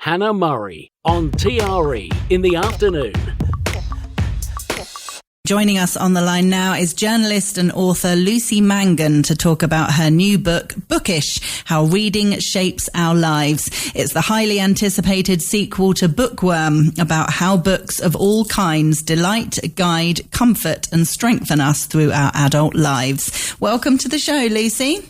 Hannah Murray on TRE in the afternoon. Joining us on the line now is journalist and author Lucy Mangan to talk about her new book, Bookish, How Reading Shapes Our Lives. It's the highly anticipated sequel to Bookworm, about how books of all kinds delight, guide, comfort and strengthen us through our adult lives. Welcome to the show, Lucy.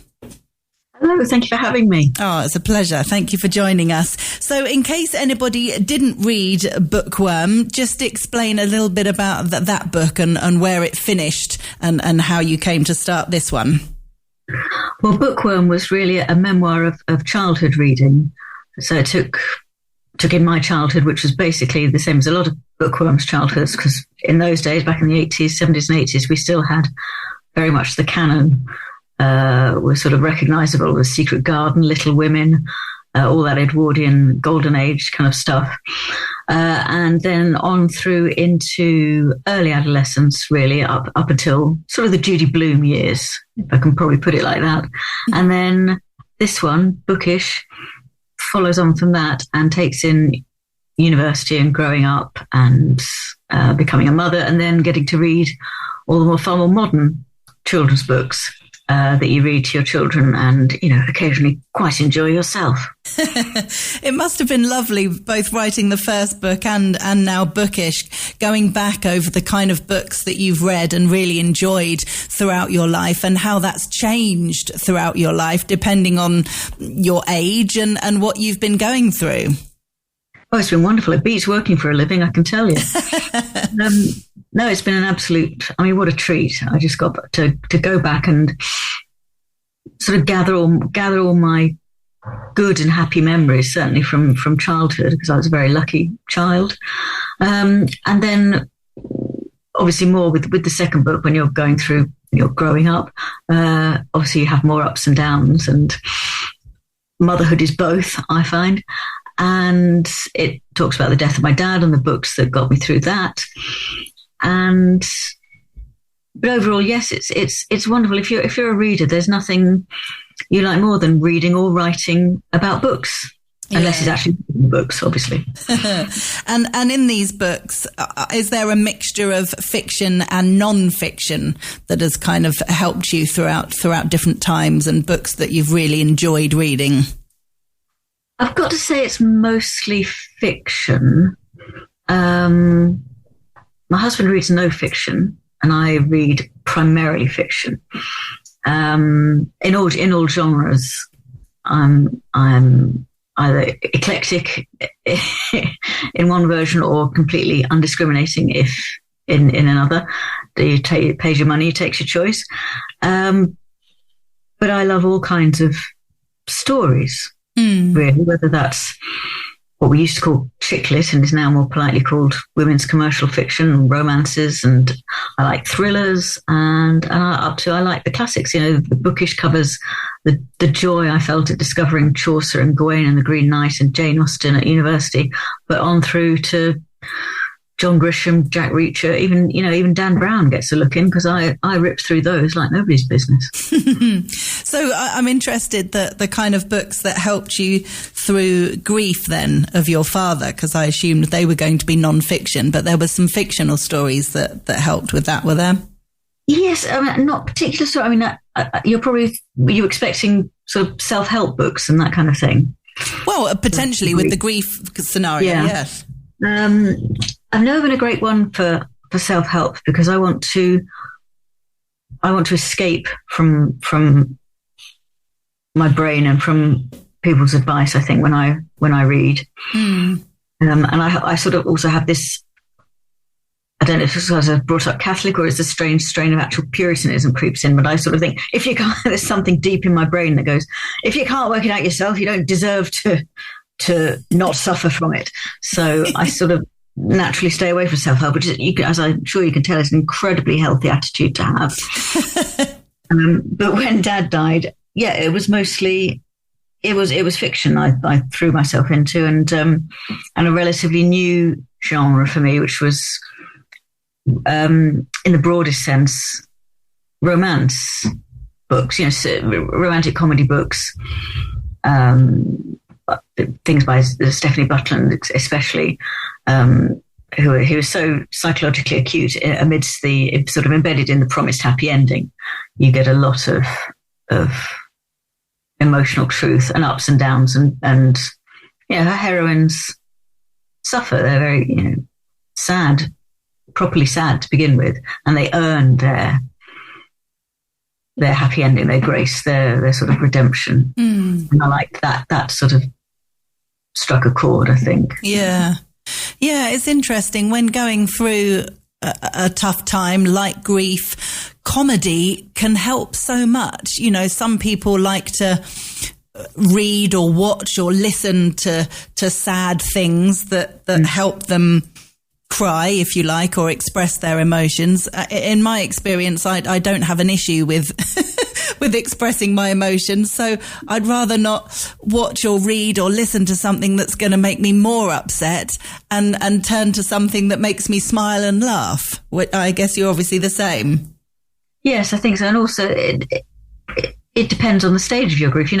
Hello, thank you for having me. Oh, it's a pleasure. Thank you for joining us. So in case anybody didn't read Bookworm, just explain a little bit about that book and where it finished and how you came to start this one. Well, Bookworm was really a memoir of childhood reading. So it took in my childhood, which was basically the same as a lot of bookworms' childhoods, because in those days, back in the 80s, 70s and 80s, we still had very much the canon. Were sort of recognisable as Secret Garden, Little Women, all that Edwardian golden age kind of stuff. And then on through into early adolescence, really, up until sort of the Judy Blume years, if I can probably put it like that. And then this one, Bookish, follows on from that and takes in university and growing up and becoming a mother, and then getting to read all the far more modern children's books that you read to your children and, occasionally quite enjoy yourself. It must have been lovely, both writing the first book and now Bookish, going back over the kind of books that you've read and really enjoyed throughout your life and how that's changed throughout your life, depending on your age and what you've been going through. Oh, it's been wonderful. It beats working for a living, I can tell you. No, it's been an absolute, what a treat. I just got to go back and sort of gather all my good and happy memories, certainly from childhood, because I was a very lucky child. And then obviously more with the second book, when you're growing up, obviously you have more ups and downs, and motherhood is both, I find. And it talks about the death of my dad and the books that got me through that. But overall, yes, it's wonderful. If you're a reader, there's nothing you like more than reading or writing about books, unless it's actually books, obviously. And in these books, is there a mixture of fiction and non-fiction that has kind of helped you throughout different times, and books that you've really enjoyed reading? I've got to say it's mostly fiction. My husband reads no fiction, and I read primarily fiction. In all genres, I'm either eclectic in one version or completely undiscriminating if in another. You pays your money, takes your choice. But I love all kinds of stories. Really, whether that's what we used to call chick lit and is now more politely called women's commercial fiction, romances, and I like thrillers, and I like the classics. The Bookish covers the joy I felt at discovering Chaucer and Gawain and the Green Knight and Jane Austen at university, but on through to John Grisham, Jack Reacher, even Dan Brown gets a look in, because I ripped through those like nobody's business. So I'm interested that the kind of books that helped you through grief then of your father, because I assumed they were going to be non-fiction, but there were some fictional stories that helped with that, were there? Yes, not particular story. Were you expecting sort of self-help books and that kind of thing? Well, potentially with the grief scenario, yes. I've never been a great one for self-help, because I want to escape from my brain and from people's advice, I think, when I read. And I sort of also have this, I don't know if it's because I was brought up Catholic or it's a strange strain of actual Puritanism creeps in, but I sort of think, if you can't, there's something deep in my brain that goes, if you can't work it out yourself, you don't deserve to not suffer from it. So I sort of naturally stay away from self-help, which is, as I'm sure you can tell, is an incredibly healthy attitude to have. But when Dad died, it was mostly, it was fiction I threw myself into, and a relatively new genre for me, which was, in the broadest sense, romance books, romantic comedy books. things by Stephanie Butland, especially, who was so psychologically acute amidst the sort of embedded in the promised happy ending. You get a lot of emotional truth and ups and downs, and her heroines suffer. They're very, sad, properly sad to begin with, and they earn their happy ending, their grace, their sort of redemption. And I like that sort of struck a chord, I think. Yeah, it's interesting when going through a tough time like grief. Comedy can help so much. Some people like to read or watch or listen to sad things that help them cry, if you like, or express their emotions. In my experience, I don't have an issue with with expressing my emotions, so I'd rather not watch or read or listen to something that's going to make me more upset and turn to something that makes me smile and laugh. I guess you're obviously the same. Yes, I think so. And also it depends on the stage of your grief.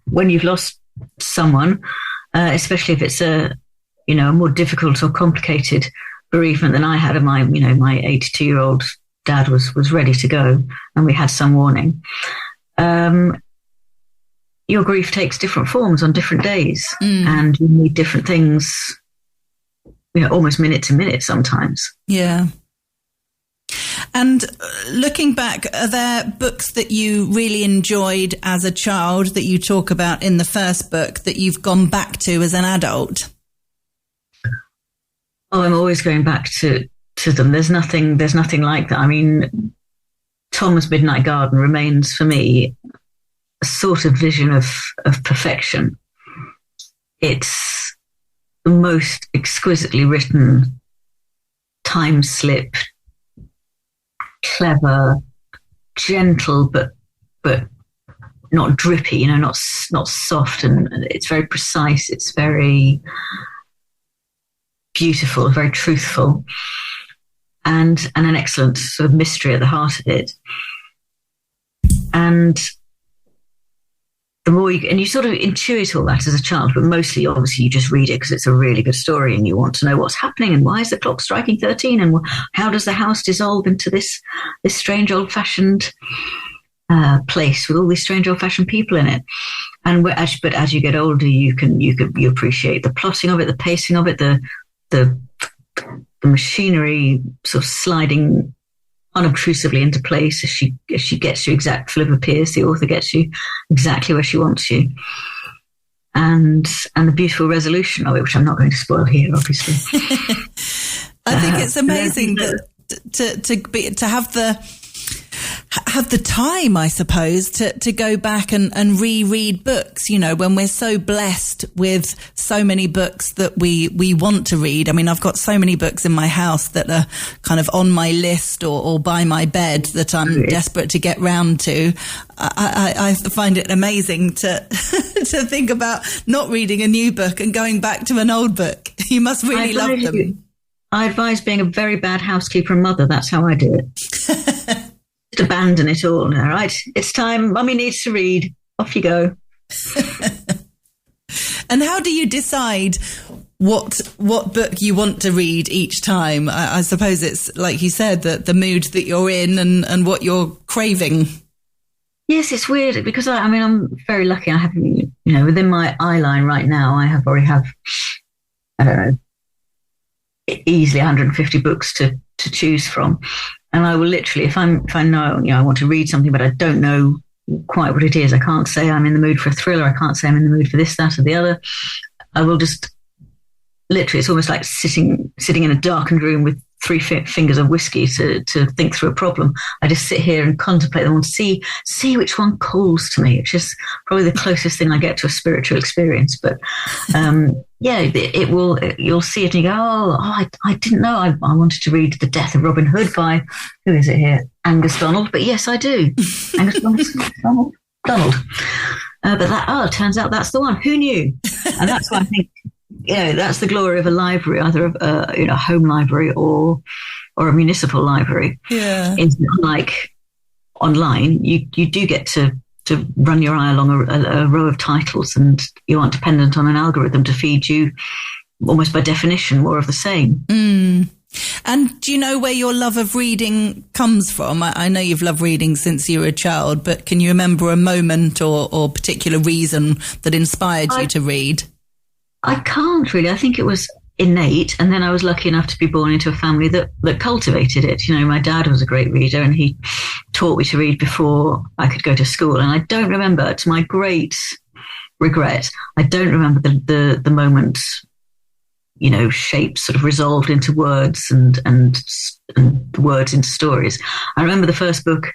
When you've lost someone, especially if it's a more difficult or complicated bereavement than I had, and my 82-year-old dad was ready to go, and we had some warning. Your grief takes different forms on different days, and you need different things, almost minute to minute sometimes. Yeah. And looking back, are there books that you really enjoyed as a child that you talk about in the first book that you've gone back to as an adult? Oh, I'm always going back to them. There's nothing like that. I mean, Tom's Midnight Garden remains for me a sort of vision of perfection. It's the most exquisitely written, time slip, clever, gentle, but not drippy, not soft, and it's very precise. It's very beautiful, very truthful, and an excellent sort of mystery at the heart of it. And the more you sort of intuit all that as a child, but mostly, obviously, you just read it because it's a really good story and you want to know what's happening and why is the clock striking 13 and how does the house dissolve into this strange old-fashioned place with all these strange old-fashioned people in it. But as you get older, you appreciate the plotting of it, the pacing of it, the machinery sort of sliding unobtrusively into place as she gets you exact Philippa Pierce, the author gets you exactly where she wants you, and the beautiful resolution of it, which I'm not going to spoil here, obviously. I think it's amazing to have the time, I suppose, to go back and reread books, when we're so blessed with so many books that we want to read. I mean, I've got so many books in my house that are kind of on my list or by my bed that I'm desperate to get round to. I find it amazing to to think about not reading a new book and going back to an old book. You must really love them. I advise being a very bad housekeeper and mother. That's how I do it. Just abandon it all. All right, it's time. Mummy needs to read. Off you go. And how do you decide what book you want to read each time? I suppose it's, like you said, the mood that you're in and what you're craving. Yes, it's weird because I'm very lucky. I have, within my eye line right now, I already have, I don't know, easily 150 books to choose from. And I will literally, if I know, I want to read something, but I don't know quite what it is. I can't say I'm in the mood for a thriller. I can't say I'm in the mood for this, that, or the other. I will just literally, it's almost like sitting in a darkened room with 3 fingers of whiskey to think through a problem. I just sit here and contemplate them and see which one calls to me, which is probably the closest thing I get to a spiritual experience. But it will. You'll see it and you go, I didn't know I wanted to read The Death of Robin Hood by, who is it here? Angus Donald. But yes, I do. Angus Donald. But turns out that's the one. Who knew? And that's why I think, that's the glory of a library, either a home library or a municipal library. Yeah. It's not like online. You do get to to run your eye along a row of titles, and you aren't dependent on an algorithm to feed you, almost by definition, more of the same. Mm. And do you know where your love of reading comes from? I know you've loved reading since you were a child, but can you remember a moment or particular reason that inspired you to read? I can't really. I think it was innate, and then I was lucky enough to be born into a family that cultivated it. You know, my dad was a great reader, and he taught me to read before I could go to school. And I don't remember, to my great regret, I don't remember the moment, you know, shapes sort of resolved into words and words into stories. I remember the first book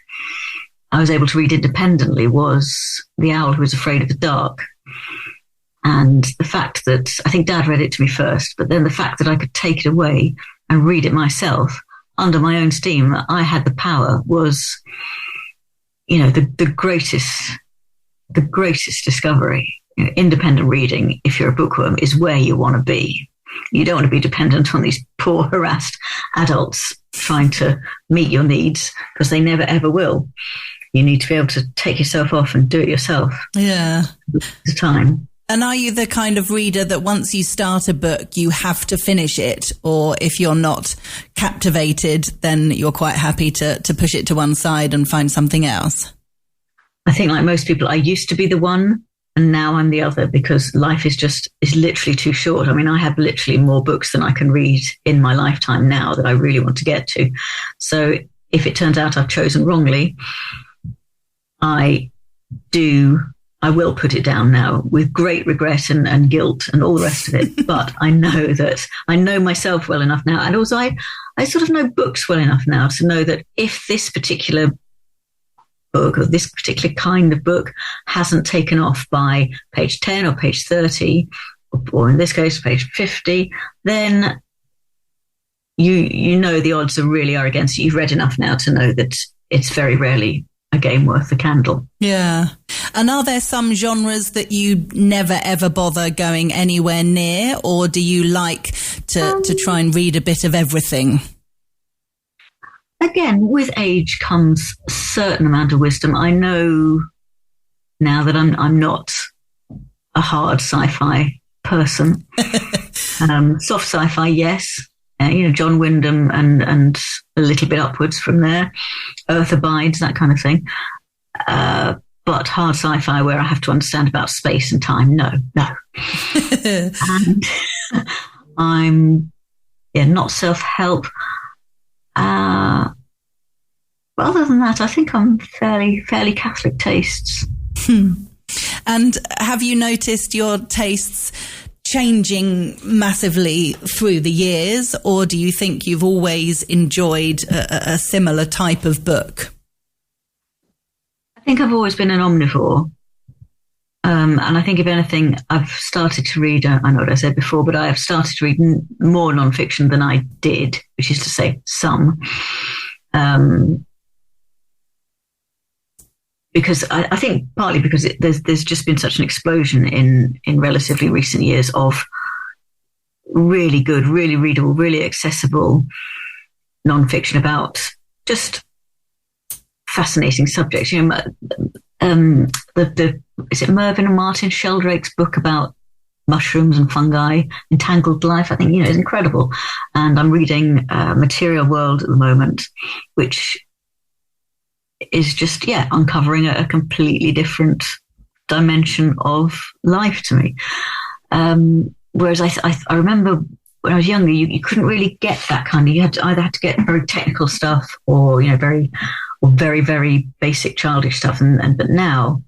I was able to read independently was The Owl Who Was Afraid of the Dark. And the fact that, I think Dad read it to me first, but then the fact that I could take it away and read it myself under my own steam, that I had the power, was, you know, the greatest discovery. You know, independent reading, if you're a bookworm, is where you want to be. You don't want to be dependent on these poor, harassed adults trying to meet your needs, because they never, ever will. You need to be able to take yourself off and do it yourself. Yeah. It's time. And are you the kind of reader that once you start a book, you have to finish it? Or if you're not captivated, then you're quite happy to push it to one side and find something else? I think, like most people, I used to be the one, and now I'm the other, because life is literally too short. I mean, I have literally more books than I can read in my lifetime now that I really want to get to. So if it turns out I've chosen wrongly, I will put it down now with great regret and guilt and all the rest of it. But I know myself well enough now. And also I sort of know books well enough now to know that if this particular book or this particular kind of book hasn't taken off by page 10 or page 30, or in this case, page 50, then you know the odds really are against you. You've read enough now to know that it's very rarely a game worth the candle. Yeah. And are there some genres that you never ever bother going anywhere near, or do you like to try and read a bit of everything? Again, with age comes a certain amount of wisdom. I know now that I'm not a hard sci-fi person. Soft sci-fi, yes. You know, John Wyndham and a little bit upwards from there. Earth Abides, that kind of thing. But hard sci-fi where I have to understand about space and time, no. And I'm not self-help. But other than that, I think I'm fairly Catholic tastes. And have you noticed your tastes changing massively through the years, or do you think you've always enjoyed a similar type of book? I think I've always been an omnivore. And I think, if anything, I've started to read, I know what I said before, but I have started to read more non-fiction than I did, which is to say some. Because I think partly because there's just been such an explosion in relatively recent years of really good, really readable, really accessible non-fiction about just fascinating subjects. You know, is it Mervyn and Martin Sheldrake's book about mushrooms and fungi, Entangled Life? I think, you know, it's incredible. And I'm reading Material World at the moment, which is just, uncovering a completely different dimension of life to me. Whereas I remember when I was younger, you couldn't really get that kind of, you either had to get very technical stuff or, you know, very, very basic childish stuff. But now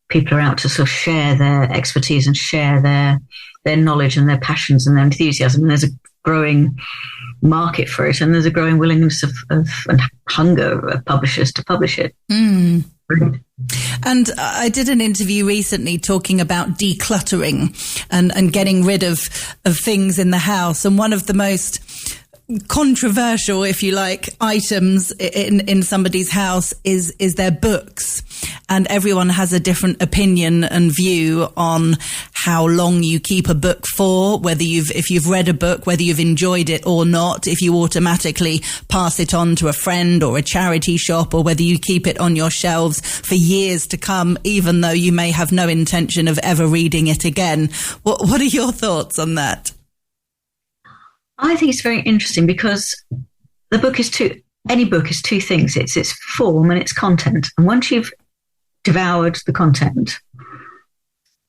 people are out to sort of share their expertise and share their knowledge and their passions and their enthusiasm. And there's a growing market for it, and there's a growing willingness of and hunger of publishers to publish it. Brilliant. And I did an interview recently talking about decluttering and getting rid of things in the house. And one of the most controversial, if you like, items in somebody's house is their books. And everyone has a different opinion and view on how long you keep a book for, if you've read a book, whether you've enjoyed it or not, if you automatically pass it on to a friend or a charity shop, or whether you keep it on your shelves for years to come, even though you may have no intention of ever reading it again. What are your thoughts on that? I think it's very interesting because any book is two things. It's its form and its content. And once you've devoured the content,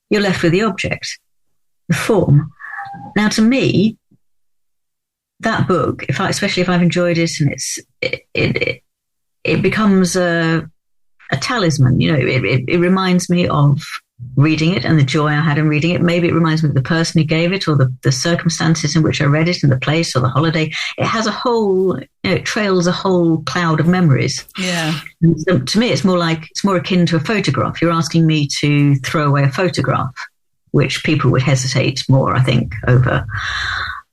you're left with the object, the form. Now, to me, that book, especially if I've enjoyed it, and it becomes a talisman. It reminds me of reading it and the joy I had in reading it. Maybe it reminds me of the person who gave it, or the circumstances in which I read it, and the place or the holiday. It has it trails a whole cloud of memories. Yeah. And so to me, it's more akin to a photograph. You're asking me to throw away a photograph, which people would hesitate more, I think, over.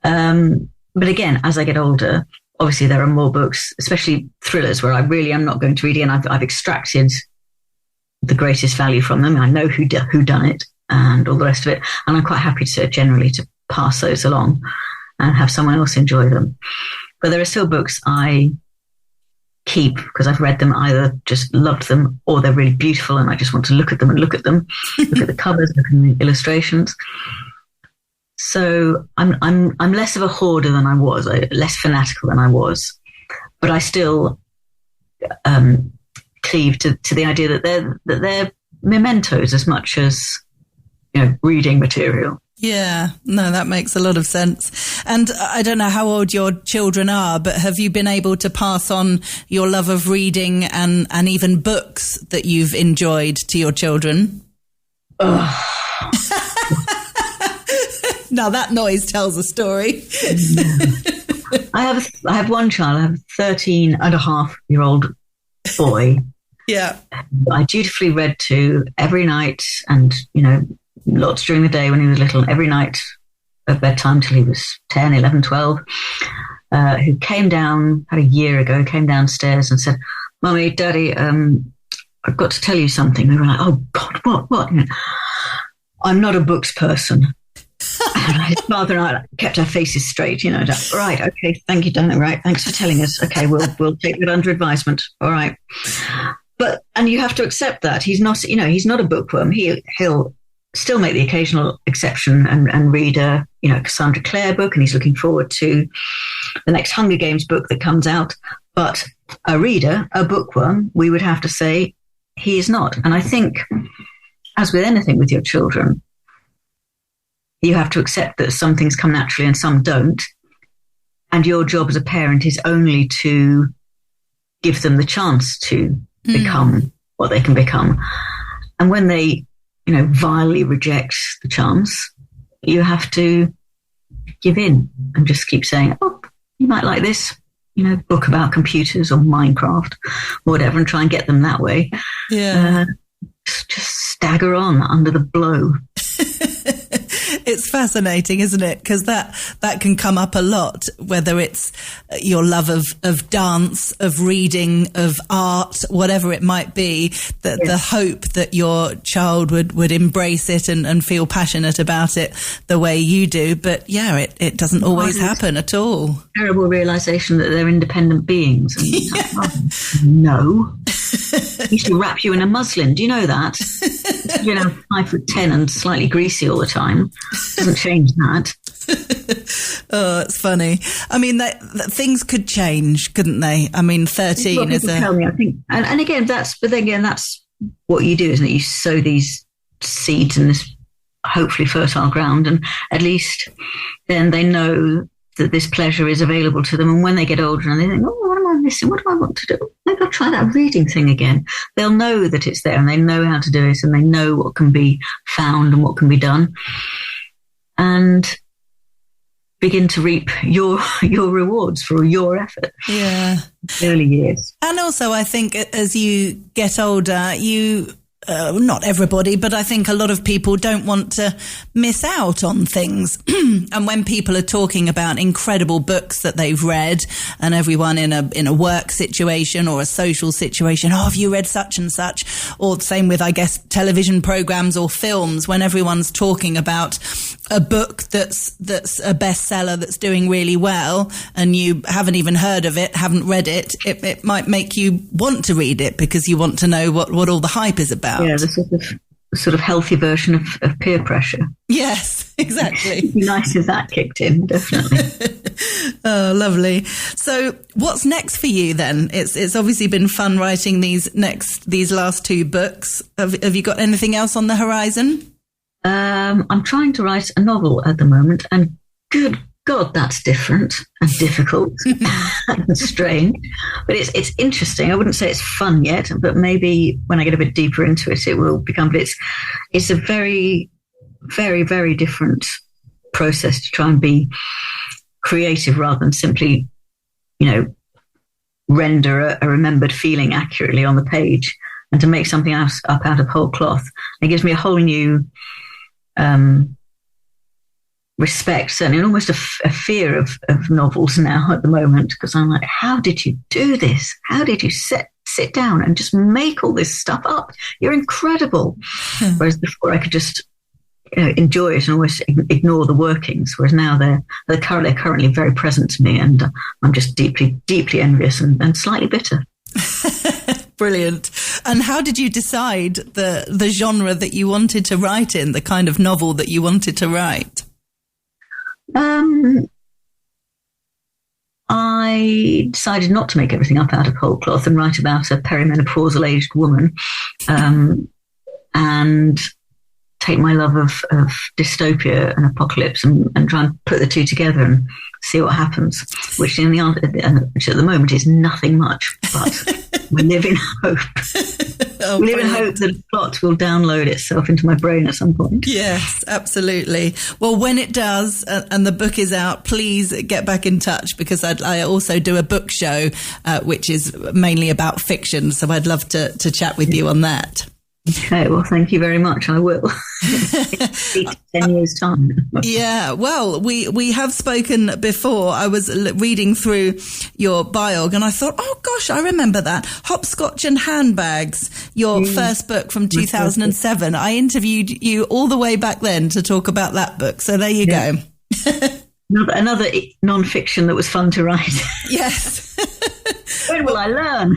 But again, as I get older, obviously there are more books, especially thrillers, where I really am not going to read it, and I've extracted the greatest value from them. I know who done it and all the rest of it, and I'm quite happy to pass those along and have someone else enjoy them. But there are still books I keep because I've read them, either just loved them, or they're really beautiful and I just want to look at them, look at the covers, look at the illustrations. So I'm less of a hoarder than I was, less fanatical than I was, but I still cleave to the idea that they're mementos as much as reading material. Yeah, no, that makes a lot of sense. And I don't know how old your children are, but have you been able to pass on your love of reading and even books that you've enjoyed to your children? Oh. Now that noise tells a story. I have one child. I have a 13-and-a-half-year-old boy. Yeah. I dutifully read to every night, and lots during the day when he was little, every night at bedtime till he was 10, 11, 12, who came down about a year ago, came downstairs and said, "Mummy, Daddy, I've got to tell you something." We were like, "Oh God, what?" I'm not a books person. And his father and I kept our faces straight, right, okay, thank you, darling, right, thanks for telling us. Okay, we'll take it under advisement. All right. And you have to accept that he's not a bookworm. He'll still make the occasional exception and read a Cassandra Clare book, and he's looking forward to the next Hunger Games book that comes out. But a bookworm, we would have to say he is not. And I think, as with anything with your children, you have to accept that some things come naturally and some don't. And your job as a parent is only to give them the chance to become what they can become. And when they, vilely reject the chance, you have to give in and just keep saying, "Oh, you might like this, book about computers or Minecraft or whatever," and try and get them that way. Yeah. Just stagger on under the blow. It's fascinating, isn't it? Because that can come up a lot, whether it's your love of dance, of reading, of art, whatever it might be, the hope that your child would embrace it and feel passionate about it the way you do. But yeah, it doesn't always happen at all. Terrible realization that they're independent beings. And no. He used to wrap you in a muslin. Do you know that? 5'10" and slightly greasy all the time. Doesn't change that. Oh, it's funny. I mean, that things could change, couldn't they? I mean, 13 is tell me, I think, and again, that's what you do, isn't it? You sow these seeds in this hopefully fertile ground, and at least then they know that this pleasure is available to them. And when they get older and they think, "Oh, what am I missing? What do I want to do? Maybe I'll try that reading thing again." They'll know that it's there, and they know how to do it, and they know what can be found and what can be done, and begin to reap your rewards for your effort. Yeah. Early years. And also, I think as you get older, you not everybody, but I think a lot of people don't want to miss out on things. And when people are talking about incredible books that they've read, and everyone in a work situation or a social situation, have you read such and such? Or the same with, I guess, television programs or films, when everyone's talking about a book that's a bestseller that's doing really well, and you haven't even heard of it, haven't read it, it might make you want to read it because you want to know what all the hype is about. Yeah, the sort of healthy version of peer pressure. Yes, exactly. It'd be nice if that kicked in, definitely. Oh, lovely. So what's next for you then? It's obviously been fun writing these last 2 books. Have you got anything else on the horizon? I'm trying to write a novel at the moment, and good God, that's different and difficult and strange. But it's interesting. I wouldn't say it's fun yet, but maybe when I get a bit deeper into it, it will become. But it's a very, very, very different process to try and be creative rather than simply, render a remembered feeling accurately on the page, and to make something up out of whole cloth. It gives me a whole new respect, certainly, and almost a fear of novels now at the moment, because I'm like, how did you do this? How did you sit down and just make all this stuff up? You're incredible. Whereas before I could just enjoy it and almost ignore the workings, whereas now they're currently very present to me, and I'm just deeply, deeply envious and slightly bitter. Brilliant. And how did you decide the genre that you wanted to write in, the kind of novel that you wanted to write? I decided not to make everything up out of whole cloth and write about a perimenopausal aged woman, and take my love of dystopia and apocalypse and try and put the two together and see what happens, which at the moment is nothing much, but we live in hope. We live in hope that the plot will download itself into my brain at some point. Yes, absolutely. Well, when it does and the book is out, please get back in touch, because I also do a book show, which is mainly about fiction. So I'd love to chat with you on that. Okay, well, thank you very much. I will. 10 years' time. Yeah, well, we have spoken before. I was reading through your biog and I thought, oh gosh, I remember that. Hopscotch and Handbags, your first book from 2007. I interviewed you all the way back then to talk about that book. So there you go. Another non-fiction that was fun to write. Yes. When will I learn?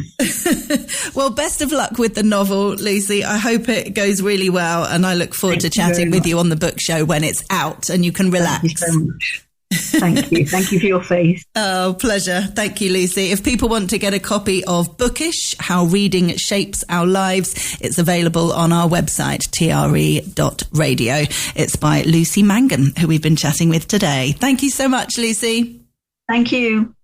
Well, best of luck with the novel, Lucy. I hope it goes really well, and I look forward to chatting with you on the book show when it's out and you can relax. Thank you so much. Thank you. Thank you for your faith. Oh, pleasure. Thank you, Lucy. If people want to get a copy of Bookish, How Reading Shapes Our Lives, it's available on our website, TRE.radio. It's by Lucy Mangan, who we've been chatting with today. Thank you so much, Lucy. Thank you.